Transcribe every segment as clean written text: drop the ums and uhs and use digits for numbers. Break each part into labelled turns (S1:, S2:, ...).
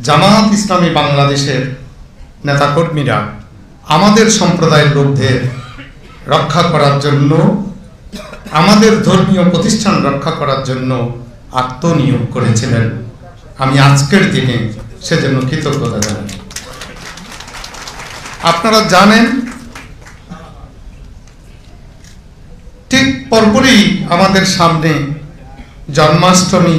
S1: জামাত ইসলামী বাংলাদেশের নেতাকর্মীরা আমাদের সম্প্রদায়ের লোকদের রক্ষা করার জন্য, আমাদের ধর্মীয় প্রতিষ্ঠান রক্ষা করার জন্য আত্মনিয়োগ করেছিলেন। আমি আজকের দিনে সেজন্য কৃতজ্ঞতা জানাই। আপনারা জানেন, ঠিক পরপরই আমাদের সামনে জন্মাষ্টমী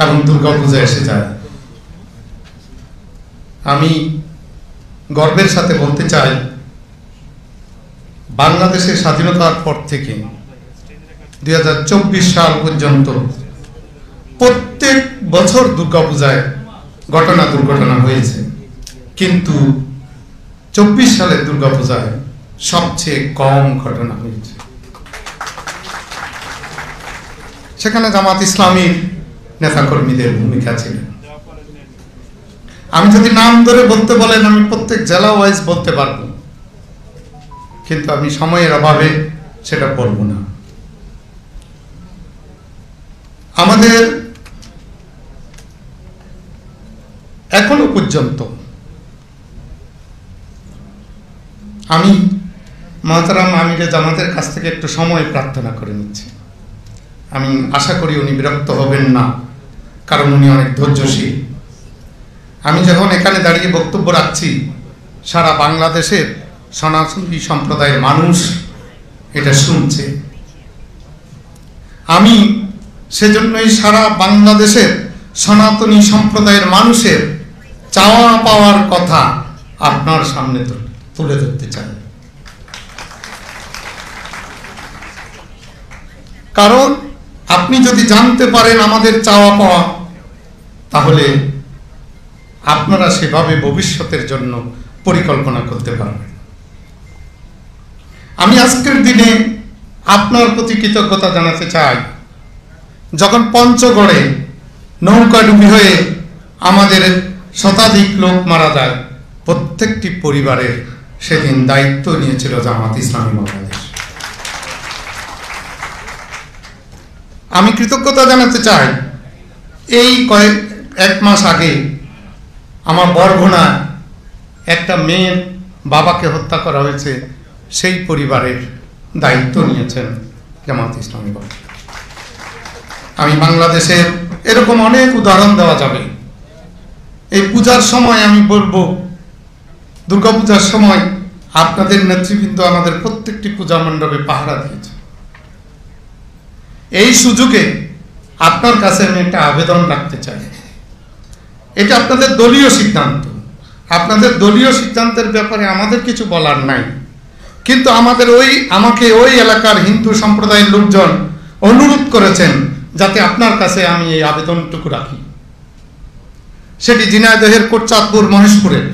S1: এবং দুর্গাপূজা এসে যায়। আমি গর্বের সাথে বলতে চাই, বাংলাদেশের স্বাধীনতার পর থেকে 2024 সাল পর্যন্ত প্রত্যেক বছর দুর্গাপূজায় দুর্ঘটনা হয়েছে, কিন্তু 24 সালের দুর্গাপূজায় সবচেয়ে কম ঘটনা হয়েছে। সেখানে জামাত ইসলামীর নেতাকর্মীদের ভূমিকা ছিল। আমি যদি নাম ধরে বলতে বলেন, আমি প্রত্যেক জেলা ওয়াইজ বলতে পারবো, কিন্তু আমি সময়ের অভাবে সেটা বলবো না। আমাদের এখনো পর্যন্ত আমি মহতারাম আমিরে জামাতের কাছ থেকে একটু সময় প্রার্থনা করে নিচ্ছি। আমি আশা করি উনি বিরক্ত হবেন না, কারণ উনি অনেক ধৈর্যশীল। আমি যখন এখানে দাঁড়িয়ে বক্তব্য রাখছি, সারা বাংলাদেশের সনাতনী সম্প্রদায়ের মানুষ এটা শুনছে। আমি সেজন্যই সারা বাংলাদেশের সনাতনী সম্প্রদায়ের মানুষের চাওয়া পাওয়ার কথা আপনার সামনে তুলে ধরতে চাই। কারণ আপনি যদি জানতে পারেন আমাদের চাওয়া পাওয়া, তাহলে আপনারা সেভাবে ভবিষ্যতের জন্য পরিকল্পনা করতে পারবেন। আমি আজকের দিনে আপনার প্রতি কৃতজ্ঞতা জানাতে চাই। যখন পঞ্চগড়ে নৌকাডুবি হয়ে আমাদের শতাধিক লোক মারা যায়, প্রত্যেকটি পরিবারের সেদিন দায়িত্ব নিয়েছিল জামাত ইসলামী বাংলাদেশ। আমি কৃতজ্ঞতা জানাতে চাই, এই এক মাস আগে আমার বরগুনা একটা মেয়ের বাবাকে হত্যা করা হয়েছে, সেই পরিবারের দায়িত্ব নিয়েছেন জামাত ইসলামী বাংলাদেশ। আমি বাংলাদেশের এরকম অনেক উদাহরণ দেওয়া যাবে। এই পূজার সময় আমি বলবো, দুর্গাপূজার সময় আপনাদের নেতৃবৃন্দ আমাদের প্রত্যেকটি পূজা মণ্ডপে পাহারা দিয়েছে। এই সুযোগে আপনার কাছে আমি একটা আবেদন রাখতে চাই। এটা আপনাদের দলীয় সিদ্ধান্ত, আপনাদের দলীয় সিদ্ধান্তের ব্যাপারে আমাদের কিছু বলার নাই, কিন্তু আমাকে ওই এলাকার হিন্দু সম্প্রদায়ের লোকজন অনুরোধ করেছেন যাতে আপনার কাছে আমি এই আবেদনটুকু রাখি। সেটি ঝিনাইদহের কোটচাঁদপুর মহেশপুরের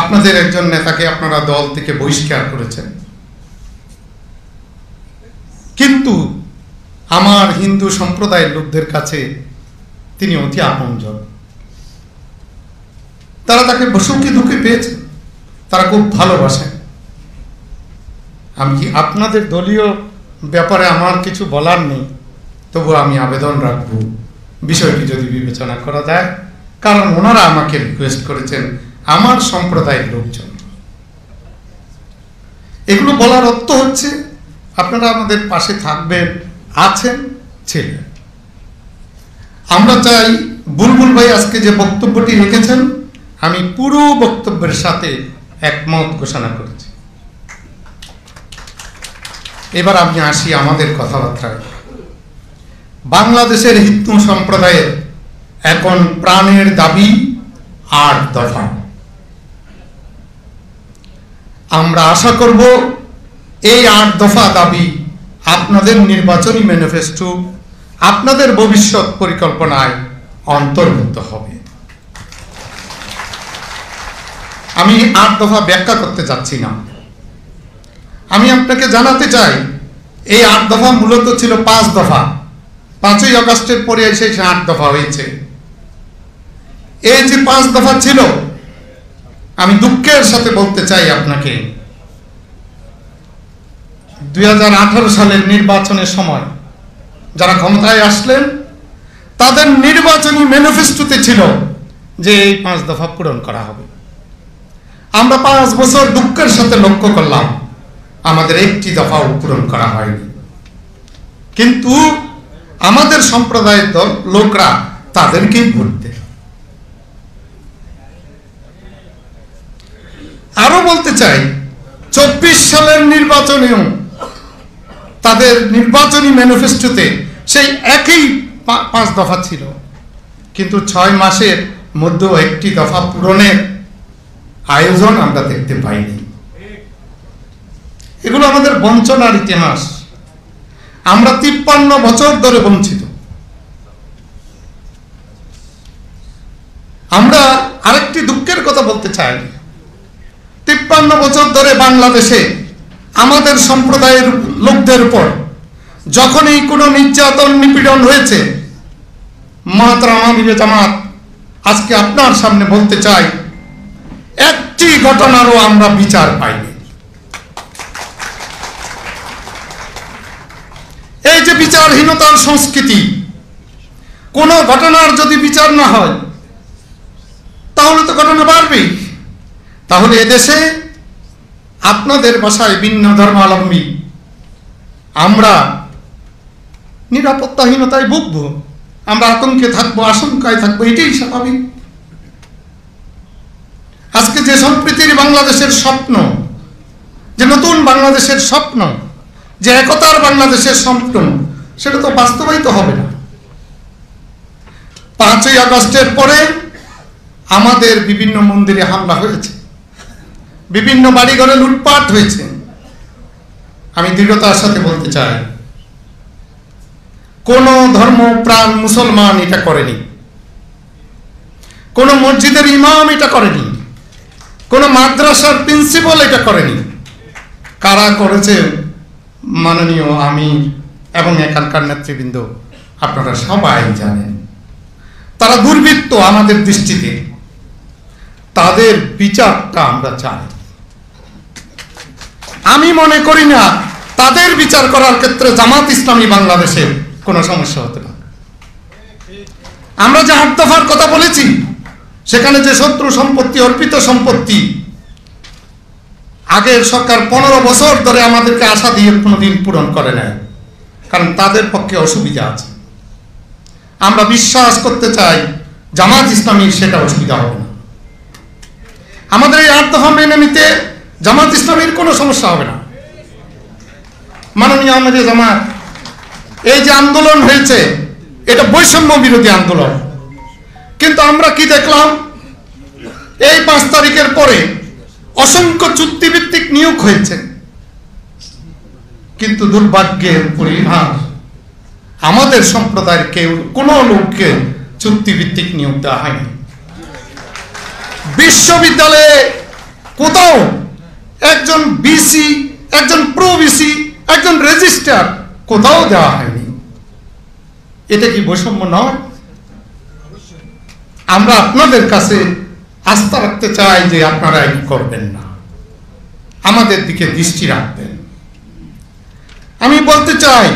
S1: আপনাদের একজন নেতাকে আপনারা দল থেকে বহিষ্কার করেছেন, কিন্তু আমার হিন্দু সম্প্রদায়ের লোকদের কাছে তিনি অতি আপনজন। তারা তাকে সুখে দুঃখে পেয়েছেন, তারা খুব ভালোবাসেন। আমি আপনাদের দলীয় ব্যাপারে আমার কিছু বলার নেই, তবু আমি আবেদন রাখবো বিষয়টি যদি বিবেচনা করা যায়, কারণ ওনারা আমাকে রিকোয়েস্ট করেছেন, আমার সম্প্রদায়ের লোকজন। এগুলো বলার অর্থ হচ্ছে আপনারা আমাদের পাশে থাকবেন, আছেন, ছিলেন। আমরা চাই, বুলবুল ভাই আজকে যে বক্তব্যটি রেখেছেন, আমি পুরো বক্তব্যের সাথে একমত ঘোষণা করেছি। এবার আমি আসি আমাদের কথাবার্তায়। বাংলাদেশের হিন্দু সম্প্রদায়ের এখন প্রাণের দাবি 8 দফা। আমরা আশা করব এই 8 দফা দাবি আপনাদের নির্বাচনী ম্যানিফেস্টো, আপনাদের ভবিষ্যৎ পরিকল্পনায় অন্তর্ভুক্ত হবে। আমি 8 দফা ব্যাখ্যা করতে চাচ্ছি না। আমি আপনাকে জানাতে চাই, এই 8 দফা মূলত ছিল 5 দফা। 5ই আগস্টের পরে এসে 8 দফা হয়েছে। এই যে 5 দফা ছিল, আমি দুঃখের সাথে বলতে চাই আপনাকে, 2018 সালের নির্বাচনের সময় যারা ক্ষমতায় আসলেন, তাদের নির্বাচনী ম্যানিফেস্টোতে ছিল যে এই 5 দফা পূরণ করা হবে। আমরা 5 বছর দুঃখের সাথে লক্ষ্য করলাম আমাদের একটি দফাও পূরণ করা হয়নি। কিন্তু আমাদের সম্প্রদায়ের লোকরা তাদেরকেই ভোট দেয়। আরো বলতে চাই, 24 সালের নির্বাচনেও তাদের নির্বাচনী ম্যানিফেস্টোতে সেই একই 5 দফা ছিল, কিন্তু 6 মাসের মধ্যেও একটি দফা পূরণের আয়োজন আমরা দেখতে পাইনি। এগুলো আমাদের বঞ্চনার ইতিহাস। আমরা 53 বছর ধরে বঞ্চিত। আমরা আরেকটি দুঃখের কথা বলতে চাই, 53 বছর ধরে বাংলাদেশে আমাদের সম্প্রদায়ের লোকদের উপর যখনই কোনো নির্যাতন নিপীড়ন হয়েছে, মাহতারাম আমিরে জামাত আজকে আপনার সামনে বলতে চাই, একটি ঘটনারও আমরা বিচার পাইনি। এই যে বিচারহীনতার সংস্কৃতি, কোন ঘটনার যদি বিচার না হয় তাহলে তো ঘটনা বাড়বেই। তাহলে এদেশে আপনাদের ভাষায় ভিন্ন ধর্মাবলম্বী আমরা নিরাপত্তাহীনতায় ভুগব, আমরা আতঙ্কে থাকবো, আশঙ্কায় থাকবো, এটাই স্বাভাবিক। আজকে যে সম্প্রীতির বাংলাদেশের স্বপ্ন, যে নতুন বাংলাদেশের স্বপ্ন, যে একতার বাংলাদেশের স্বপ্ন, সেটা তো বাস্তবায়িত হবে না। 5ই আগস্টের পরে আমাদের বিভিন্ন মন্দিরে হামলা হয়েছে, বিভিন্ন বাড়িঘরে লুটপাট হয়েছে। আমি দৃঢ়তার সাথে বলতে চাই, কোন ধর্মপ্রাণ মুসলমান এটা করেনি, কোন মসজিদের ইমাম এটা করেনি, কোন মাদ্রাসার প্রিন্সিপাল এটা করেনি। কারা করেছে মাননীয় আমির এবং এখানকার নেতৃবৃন্দ আপনারা সবাই জানেন। তারা দুর্বৃত্ত আমাদের দৃষ্টিতে, তাদের বিচারটা আমরা চাই। আমি মনে করি না তাদের বিচার করার ক্ষেত্রে জামাত ইসলামী বাংলাদেশে কোনো সমস্যা হতে পারে। আমরা যে 8 দফার কথা বলেছি, সেখানে যে শত্রু সম্পত্তি, অর্পিত সম্পত্তি, আগের সরকার 15 বছর ধরে আমাদেরকে আশা দিয়ে কোনোদিন পূরণ করে নেয়, কারণ তাদের পক্ষে অসুবিধা আছে। আমরা বিশ্বাস করতে চাই জামাত ইসলামীর সেটা অসুবিধা হবে না। আমাদের এই 8 দফা মেনে নিতে জামাত ইসলামীর কোনো সমস্যা হবে না। মাননীয় আমিরে জামাত, এই যে আন্দোলন হয়েছে এটা বৈষম্য বিরোধী আন্দোলন, কিন্তু আমরা কি দেখলাম, এই 5 তারিখের পরে অসংখ্য চুক্তিভিত্তিক নিয়োগ হয়েছে, কিন্তু দুর্ভাগ্যের পরিহাস আমাদের সম্প্রদায়ের কেউ কোনো লোককে চুক্তিভিত্তিক নিয়োগ দেওয়া হয়নি। বিশ্ববিদ্যালয়ে কোথাও একজন বিসি, একজন প্রো বিসি, একজন রেজিস্ট্রার কোথাও দেওয়া হয়নি। এটা কি বৈষম্য নয়? আমরা আপনাদের কাছে আস্থা রাখতে চাই যে আপনারা এই করবেন না, আমাদের দিকে দৃষ্টি রাখবেন। আমি বলতে চাই,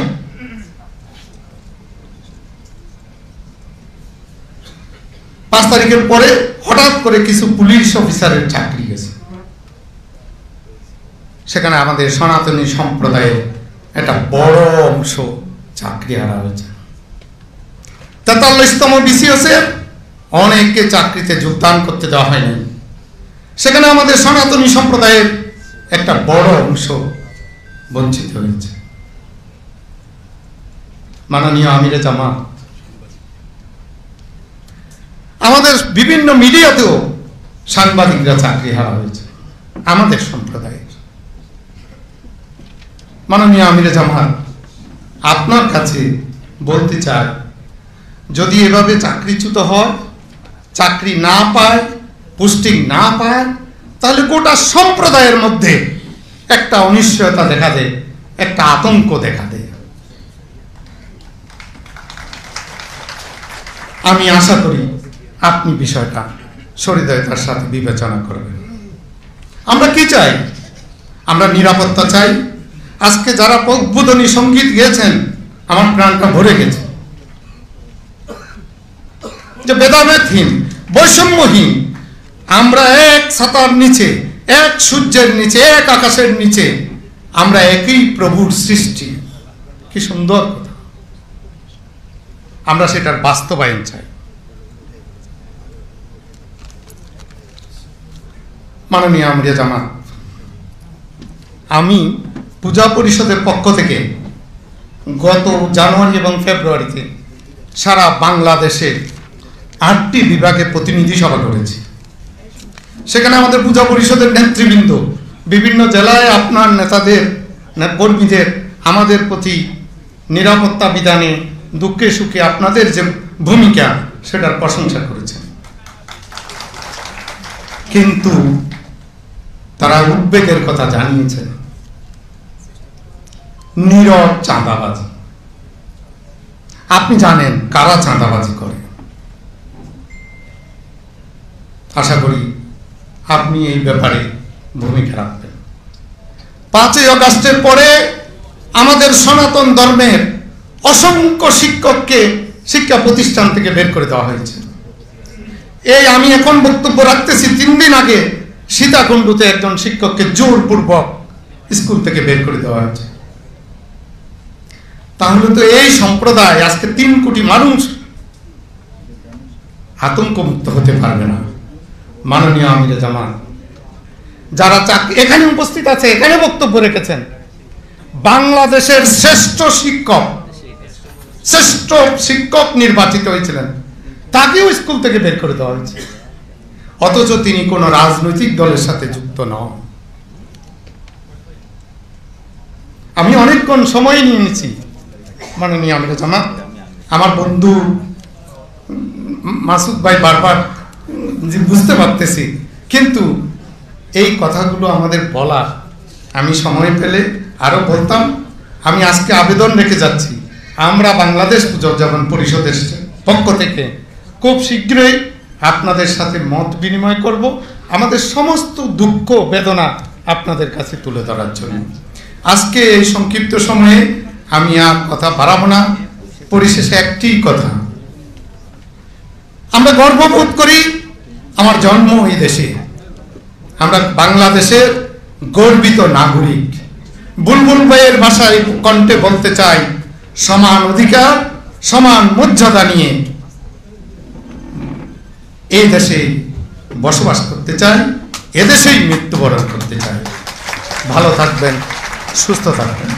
S1: পাঁচ তারিখের পরে হঠাৎ করে কিছু পুলিশ অফিসারের চাকরি গেছে, সেখানে আমাদের সনাতনী সম্প্রদায়ের একটা বড় অংশ চাকরি হারা হয়েছে। 43তম বিসিএসে অনেককে চাকরিতে যোগদান করতে দেওয়া হয়নি, সেখানে আমাদের সনাতনী সম্প্রদায়ের একটা বড় অংশ বঞ্চিত হয়েছে। মাননীয় আমিরে জামাত, আমাদের বিভিন্ন মিডিয়াতেও সাংবাদিকরা চাকরি হারা হয়েছে আমাদের সম্প্রদায়ের। মাননীয় আমিরে জামাত, আপনার কাছে বলতে চাই, যদি এভাবে চাকরিচ্যুত হয়, চাকরি না পায়, পোস্টিং না পায়, তাহলে গোটা সম্প্রদায়ের মধ্যে একটা অনিশ্চয়তা দেখা দেয়, একটা আতঙ্ক দেখা দেয়। আমি আশা করি আপনি বিষয়টা সহৃদয়তার সাথে বিবেচনা করবেন। আমরা কি চাই? আমরা নিরাপত্তা চাই। আজকে যারা উদ্বোধনী সঙ্গীত গেয়েছেন, আমার প্রাণটা ভরে গেছে, যে ভেদাভেদহীন বৈষম্যহীন, আমরা এক ছাতার নিচে, এক সূর্যের নিচে, এক আকাশের নিচে, আমরা একই প্রভুর সৃষ্টি। কি সুন্দর কথা! আমরা সেটার বাস্তবায়ন চাই। মাননীয় আমিরে জামাত, আমি পূজা পরিষদের পক্ষ থেকে গত জানুয়ারি এবং ফেব্রুয়ারিতে সারা বাংলাদেশের 8টি বিভাগে প্রতিনিধি সভা করেছি। সেখানে আমাদের পূজা পরিষদের নেতৃবৃন্দ বিভিন্ন জেলায় আপনার নেতাদের, কর্মীদের আমাদের প্রতি নিরাপত্তা বিধানে, দুঃখে সুখে আপনাদের যে ভূমিকা সেটার প্রশংসা করেছেন। কিন্তু তারা উদ্বেগের কথা জানিয়েছেন নীরব চাঁদাবাজি। আপনি জানেন কারা চাঁদাবাজি করে। আশা করি আপনি এই ব্যাপারে ভূমিকা রাখবেন। 5ই আগস্টের পরে আমাদের সনাতন ধর্মের অসংখ্য শিক্ষককে শিক্ষা প্রতিষ্ঠান থেকে বের করে দেওয়া হয়েছে। এই আমি এখন বক্তব্য রাখতেছি, 3 দিন আগে সীতাকুণ্ডুতে একজন শিক্ষককে জোরপূর্বক স্কুল থেকে বের করে দেওয়া হয়েছে। তাহলে তো এই সম্প্রদায় আজকে 3 কোটি মানুষ আতঙ্কমুক্ত হতে পারবে না। মাননীয় আমিরে জামাত, যারা এখানে উপস্থিত আছে, এখানে বক্তব্য রেখেছেন, বাংলাদেশের শ্রেষ্ঠ শিক্ষক নির্বাচিত হয়েছিলেন, তাকেও স্কুল থেকে বের করে দেওয়া হয়েছে, অথচ তিনি কোন রাজনৈতিক দলের সাথে যুক্ত নন। আমি অনেকক্ষণ সময় নিয়ে নিয়েছি। মাননীয় আমিরে জামাত, আমার বন্ধু মাসুদ ভাই বারবার বুঝতে পারতেছি, কিন্তু এই কথাগুলো আমাদের বলার, আমি সময় পেলে আরো বলতাম। আমি আজকে আবেদন রেখে যাচ্ছি, আমরা বাংলাদেশ পূজা উদযাপন পরিষদের পক্ষ থেকে খুব শীঘ্রই আপনাদের সাথে মত বিনিময় করব, আমাদের সমস্ত দুঃখ বেদনা আপনাদের কাছে তুলে ধরার জন্য। আজকে এই সংক্ষিপ্ত সময়ে আমি আর কথা বাড়াবো না। পরিশেষে একটি কথা, আমরা গর্ববোধ করি আমার জন্ম এই দেশে, আমরা বাংলাদেশের গর্বিত নাগরিক। বুলবুল ভাইয়ের ভাষায় কণ্ঠে বলতে চাই, সমান অধিকার, সমান মর্যাদা নিয়ে এই দেশে বসবাস করতে চাই, এদেশেই মৃত্যুবরণ করতে চাই। ভালো থাকবেন, সুস্থ থাকবেন।